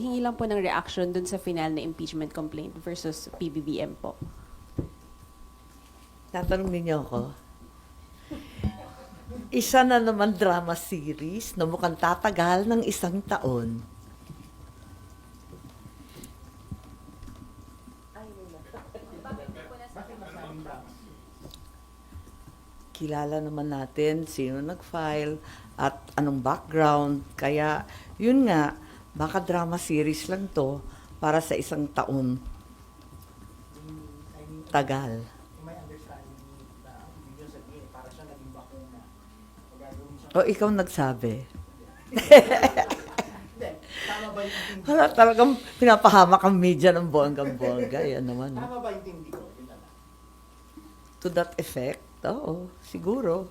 hingi lang po ng reaction dun sa final na impeachment complaint versus PBBM po. Tatanong ninyo ako. Isa na naman drama series na mukhang tatagal ng 1 taon. Kilala naman natin sino nag-file at anong background. Kaya, yun nga, baka drama series lang to para sa 1 taon. Tagal. May understanding na hindi nyo sabihin, para siya naging bakuna. Magagawin siya. O ikaw nagsabi. Hindi, tama ba yung tindi? Wala talagang pinapahamak ang media ng bonggang-bongga. Yan naman. Tama ba yung tindi ko? Yun na lang. To that effect, oo, siguro.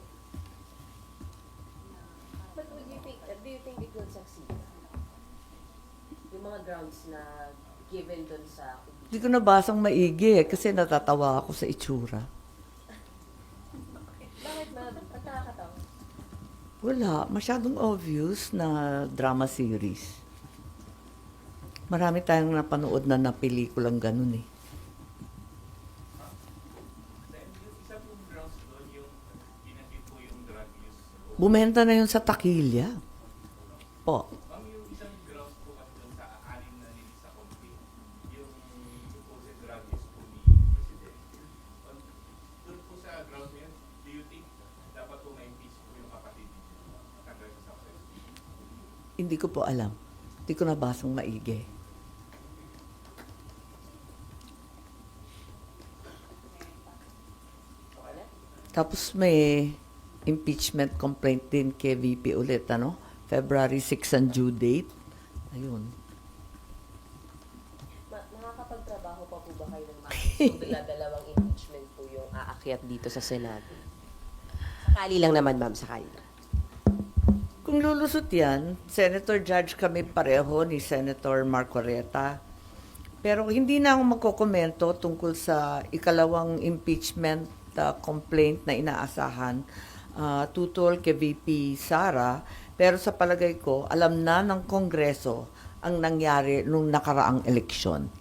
But would you think, do you think it will succeed? Yung mga grounds na given dun sa... Hindi ko nabasang maigi kasi natatawa ako sa itsura. Bakit ma'am? Ba't nakakatawa? Wala, masyadong obvious na drama series. Marami tayong napanood na pelikulang ganun eh. Yung isa pong grounds doon, yung ginati po yung drug use. Bumenta na yun sa takilya. Po. Ma'am, yung isang grounds po kasi doon sa anim na nila sa complaint, yung supposed drug use po ni Presidente. Doon po sa grounds na yun, do you think dapat po ma-impeach po yung kapatid niyo? Tanggal sa success? Hindi ko po alam. Hindi ko nabasang maigi. Tapos may impeachment complaint din kay VP ulit, ano? February 6 ang due date. Ayun. Nakakapagtrabaho pa po ba kayo ng kung dalawang impeachment po yung aakyat dito sa Senado? Sakali lang naman ma'am, sakali lang. Kung lulusot yan, Senator Judge kami pareho ni Senator Marcoleta. Pero hindi na ako magkokomento tungkol sa ikalawang impeachment complaint na inaasahan tutol kay VP Sara. Pero sa palagay ko, alam na ng Kongreso ang nangyari nung nakaraang eleksyon.